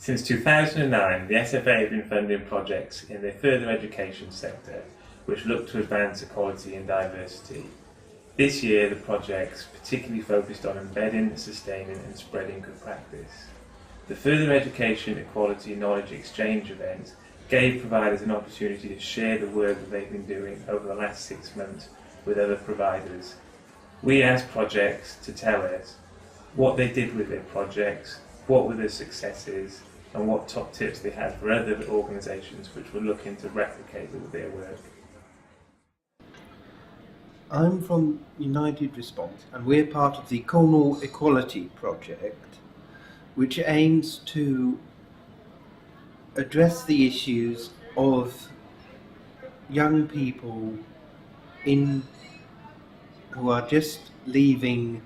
Since 2009, the SFA have been funding projects in the further education sector which look to advance equality and diversity. This year, the projects particularly focused on embedding, sustaining and spreading good practice. The Further Education Equality Knowledge Exchange event gave providers an opportunity to share the work that they've been doing over the last 6 months with other providers. We asked projects to tell us what they did with their projects, what were their successes, and what top tips they had for other organisations which were looking to replicate their work. I'm from United Response, and we're part of the Cornwall Equality Project, which aims to address the issues of young people who are just leaving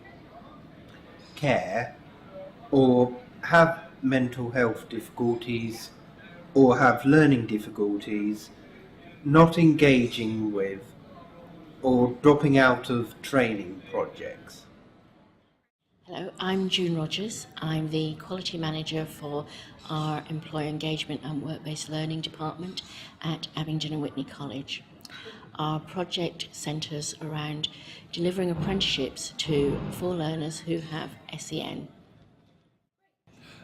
care or have mental health difficulties or have learning difficulties, not engaging with or dropping out of training projects. Hello, I'm June Rogers. I'm the Quality Manager for our Employer Engagement and Work-Based Learning Department at Abingdon and Whitney College. Our project centres around delivering apprenticeships for learners who have SEN.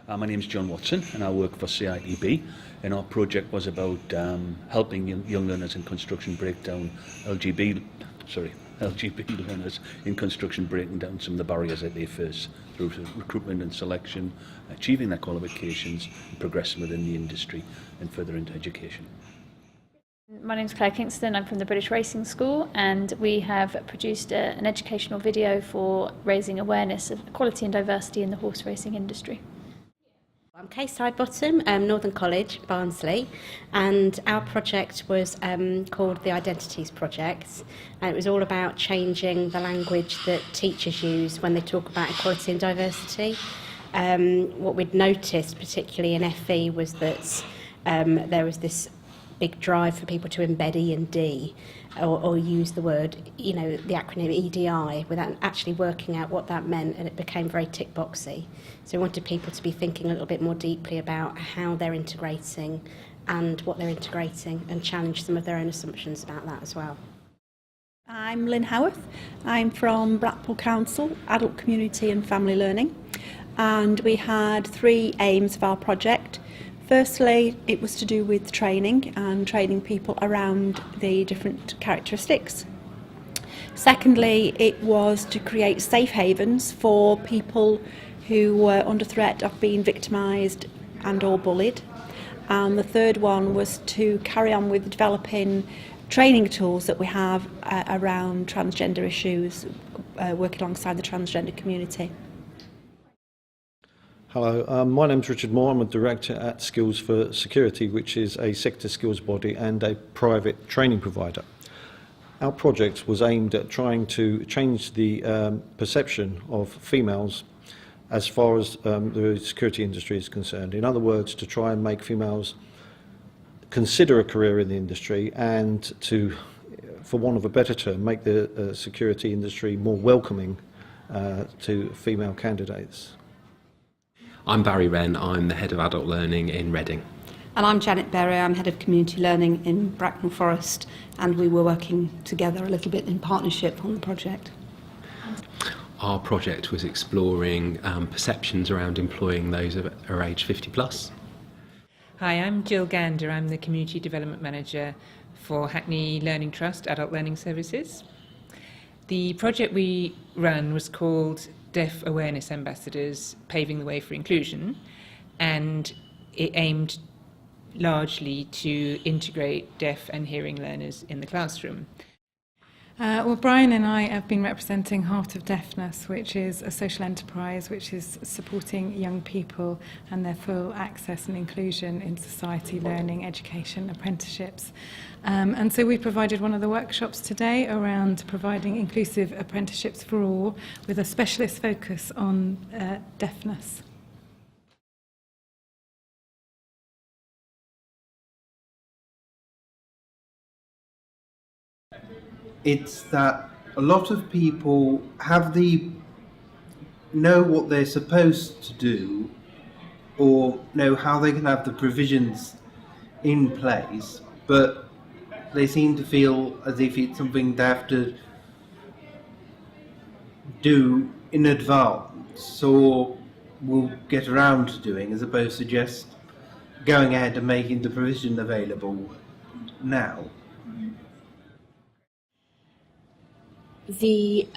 My name is John Watson and I work for CIDB, and our project was about helping young learners in construction break down LGBT learners in construction, breaking down some of the barriers that they face through recruitment and selection, achieving their qualifications, and progressing within the industry and further into education. My name is Kingston. I'm from the British Racing School, and we have produced an educational video for raising awareness of equality and diversity in the horse racing industry. I'm Sidebottom, Northern College, Barnsley, and our project was called the Identities Project, and it was all about changing the language that teachers use when they talk about equality and diversity. What we'd noticed, particularly in FE, was that there was this big drive for people to embed E and D or use the word, the acronym EDI, without actually working out what that meant, and it became very tick boxy. So we wanted people to be thinking a little bit more deeply about how they're integrating and what they're integrating, and challenge some of their own assumptions about that as well. I'm Lynn Health. I'm from Blackpool Council, Adult Community and Family Learning, and we had 3 aims of our project. Firstly, it was to do with training and training people around the different characteristics. Secondly, it was to create safe havens for people who were under threat of being victimised and or bullied. And the third one was to carry on with developing training tools that we have around transgender issues, working alongside the transgender community. Hello, my name's Richard Moore. I'm a director at Skills for Security, which is a sector skills body and a private training provider. Our project was aimed at trying to change the perception of females as far as the security industry is concerned. In other words, to try and make females consider a career in the industry and to, for want of a better term, make the security industry more welcoming to female candidates. I'm Barry Wren, I'm the Head of Adult Learning in Reading. And I'm Janet Berry, I'm Head of Community Learning in Bracknell Forest, and we were working together a little bit in partnership on the project. Our project was exploring perceptions around employing those that are aged 50 plus. Hi, I'm Jill Gander, I'm the Community Development Manager for Hackney Learning Trust Adult Learning Services. The project we ran was called Deaf Awareness Ambassadors, Paving the Way for Inclusion, and it aimed largely to integrate deaf and hearing learners in the classroom. Well, Brian and I have been representing Heart of Deafness, which is a social enterprise which is supporting young people and their full access and inclusion in society, learning, education, apprenticeships. And so we provided one of the workshops today around providing inclusive apprenticeships for all, with a specialist focus on deafness. It's that a lot of people know what they're supposed to do, or know how they can have the provisions in place, but they seem to feel as if it's something they have to do in advance or will get around to doing, as opposed to just going ahead and making the provision available now. The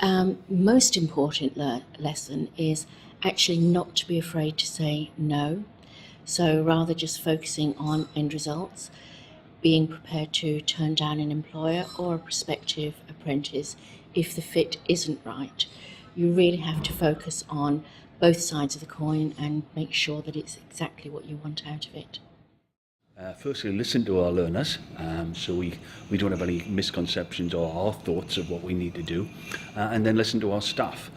most important lesson is actually not to be afraid to say no. So rather just focusing on end results, being prepared to turn down an employer or a prospective apprentice if the fit isn't right. You really have to focus on both sides of the coin and make sure that it's exactly what you want out of it. Firstly, listen to our learners, so we don't have any misconceptions or our thoughts of what we need to do, and then listen to our staff.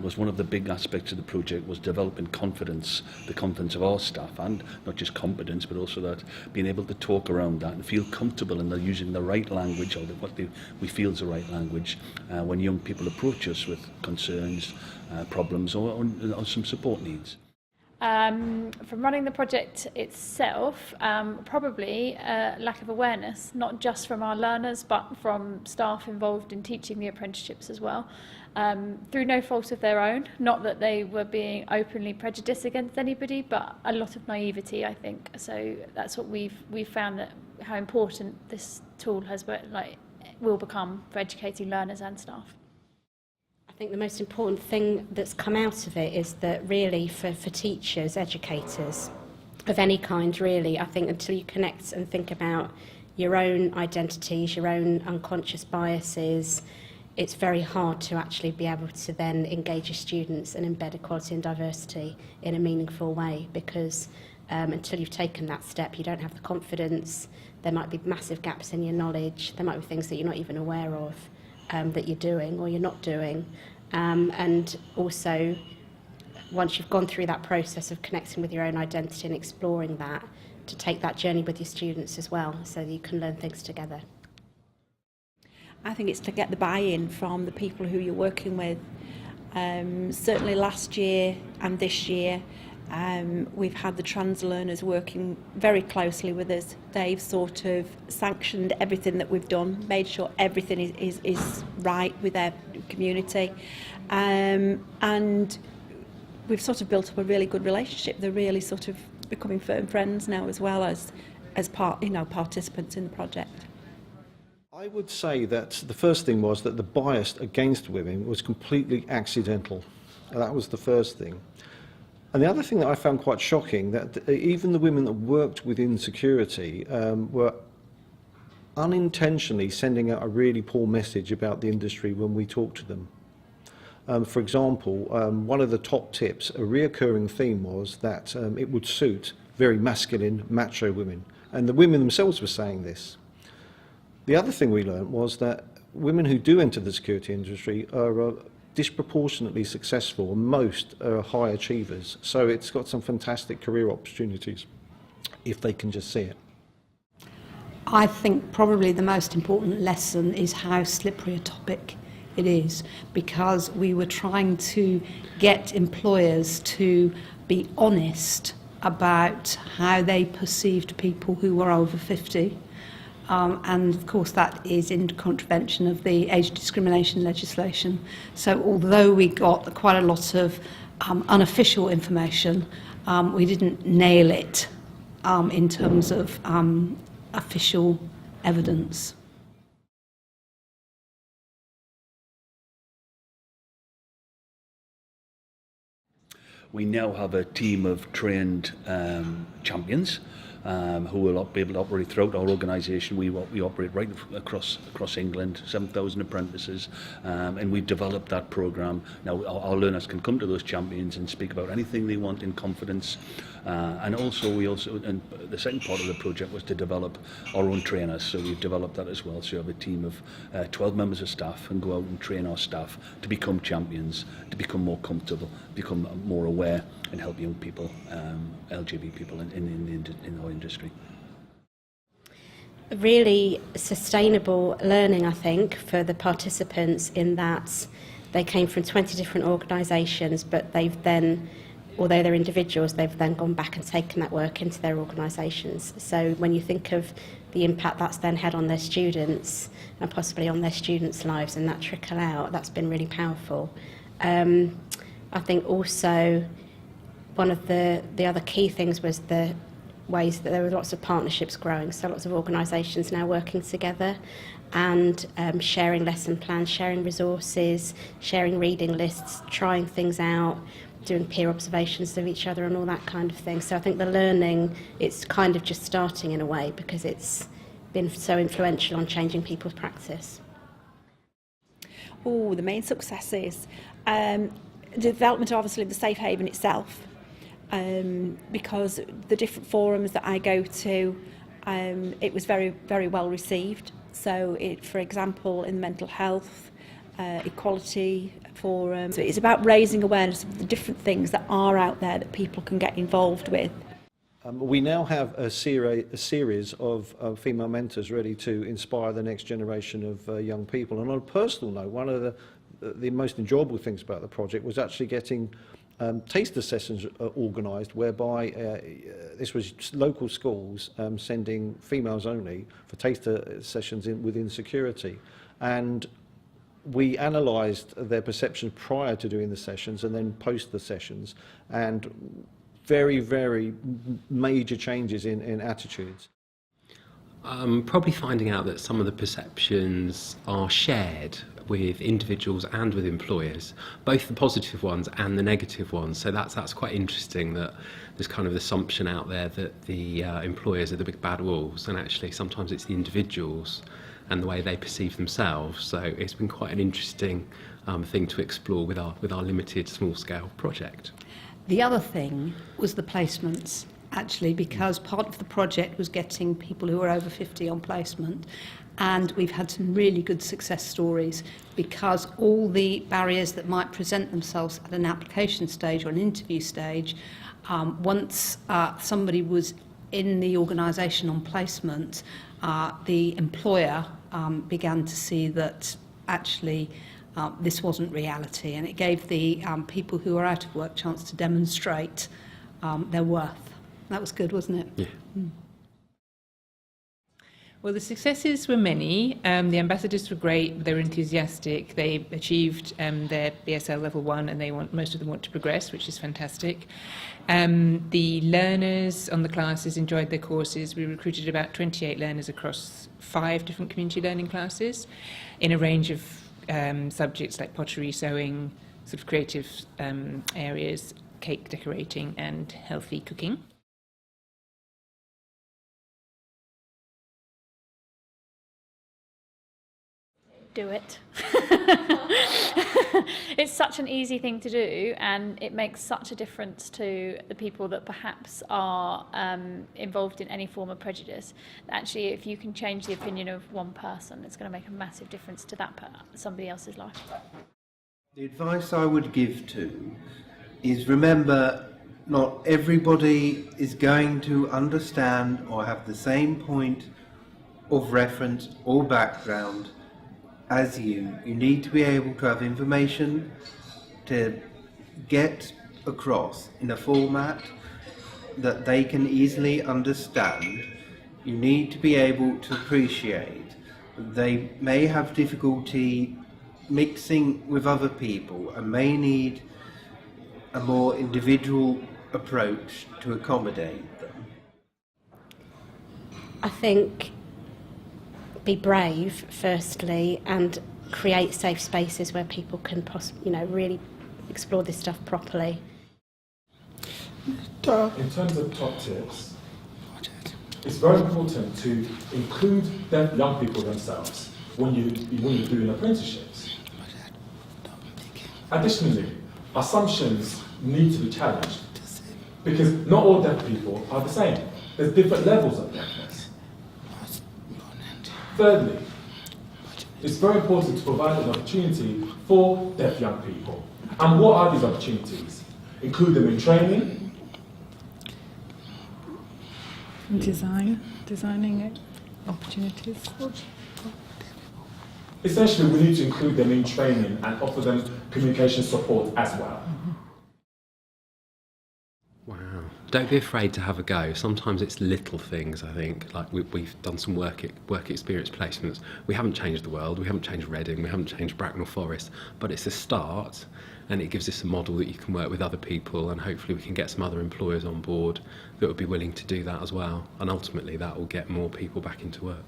Was one of the big aspects of the project was developing confidence, the confidence of our staff, and not just competence, but also that being able to talk around that and feel comfortable in using the right language, or what we feel is the right language, when young people approach us with concerns, problems, or some support needs. From running the project itself, probably lack of awareness, not just from our learners, but from staff involved in teaching the apprenticeships as well, through no fault of their own. Not that they were being openly prejudiced against anybody, but a lot of naivety, I think. So that's what we've found, that how important this tool will become for educating learners and staff. I think the most important thing that's come out of it is that really for teachers, educators of any kind really, I think until you connect and think about your own identities, your own unconscious biases, it's very hard to actually be able to then engage your students and embed equality and diversity in a meaningful way, because until you've taken that step you don't have the confidence. There might be massive gaps in your knowledge, there might be things that you're not even aware of that you're doing or you're not doing. And also, once you've gone through that process of connecting with your own identity and exploring that, to take that journey with your students as well, so that you can learn things together. I think it's to get the buy-in from the people who you're working with. Certainly last year and this year, we've had the trans learners working very closely with us. They've sort of sanctioned everything that we've done, made sure everything is right with their community, and we've sort of built up a really good relationship. They're really sort of becoming firm friends now, as well as participants in the project. I would say that the first thing was that the bias against women was completely accidental. That was the first thing. And the other thing that I found quite shocking, that even the women that worked within security were unintentionally sending out a really poor message about the industry when we talked to them. For example, one of the top tips, a reoccurring theme, was that it would suit very masculine, macho women. And the women themselves were saying this. The other thing we learned was that women who do enter the security industry are disproportionately successful, and most are high achievers. So it's got some fantastic career opportunities if they can just see it. I think probably the most important lesson is how slippery a topic it is, because we were trying to get employers to be honest about how they perceived people who were over 50. And of course that is in contravention of the age discrimination legislation. So although we got quite a lot of unofficial information, we didn't nail it in terms of official evidence. We now have a team of trained champions who will be able to operate throughout our organisation. We operate right across England, 7,000 apprentices, and we've developed that programme. Now our learners can come to those champions and speak about anything they want in confidence. And the second part of the project was to develop our own trainers, so we've developed that as well. So you have a team of 12 members of staff and go out and train our staff to become champions, to become more comfortable, become more aware, and help young people, LGBT people in our industry. Really sustainable learning, I think, for the participants, in that they came from 20 different organisations, but they've then although they're individuals, they've then gone back and taken that work into their organisations. So when you think of the impact that's then had on their students and possibly on their students' lives and that trickle out, that's been really powerful. I think also one of the other key things was the ways that there were lots of partnerships growing, so lots of organisations now working together and sharing lesson plans, sharing resources, sharing reading lists, trying things out, doing peer observations of each other and all that kind of thing. So I think the learning, it's kind of just starting in a way because it's been so influential on changing people's practice. Oh, the main successes. The development, obviously, of the safe haven itself, because the different forums that I go to, it was very, very well received. So, for example, in mental health, equality forum. So it's about raising awareness of the different things that are out there that people can get involved with. We now have a series of female mentors ready to inspire the next generation of young people. And on a personal note, one of the most enjoyable things about the project was actually getting taster sessions organised, whereby this was local schools sending females only for taster sessions within security. And we analysed their perceptions prior to doing the sessions and then post the sessions, and very, very major changes in attitudes. Probably finding out that some of the perceptions are shared with individuals and with employers, both the positive ones and the negative ones. So that's quite interesting, that there's kind of the assumption out there that the employers are the big bad wolves, and actually sometimes it's the individuals and the way they perceive themselves. So it's been quite an interesting thing to explore with our limited small-scale project. The other thing was the placements, actually, because part of the project was getting people who are over 50 on placement, and we've had some really good success stories, because all the barriers that might present themselves at an application stage or an interview stage, once somebody was in the organisation on placement, the employer began to see that actually this wasn't reality, and it gave the people who are out of work a chance to demonstrate their worth. That was good, wasn't it? Yeah. Mm. Well, the successes were many. The ambassadors were great. They were enthusiastic. They achieved their BSL level 1, and most of them want to progress, which is fantastic. The learners on the classes enjoyed their courses. We recruited about 28 learners across 5 different community learning classes in a range of subjects like pottery, sewing, sort of creative areas, cake decorating, and healthy cooking. Do it. It's such an easy thing to do, and it makes such a difference to the people that perhaps are involved in any form of prejudice. Actually, if you can change the opinion of one person, it's going to make a massive difference to somebody else's life. The advice I would give to is, remember, not everybody is going to understand or have the same point of reference or background as you. You need to be able to have information to get across in a format that they can easily understand. You need to be able to appreciate they may have difficulty mixing with other people and may need a more individual approach to accommodate them. I think be brave, firstly, and create safe spaces where people can really explore this stuff properly. In terms of top tips, it's very important to include the young people themselves when you're doing apprenticeships. Additionally, assumptions need to be challenged, because not all deaf people are the same. There's different levels of deafness. Thirdly, it's very important to provide an opportunity for deaf young people. And what are these opportunities? Include them in training. Designing opportunities. Essentially, we need to include them in training and offer them communication support as well. Don't be afraid to have a go. Sometimes it's little things, I think. Like we've done some work experience placements. We haven't changed the world, we haven't changed Reading, we haven't changed Bracknell Forest, but it's a start, and it gives us a model that you can work with other people, and hopefully we can get some other employers on board that would be willing to do that as well. And ultimately that will get more people back into work.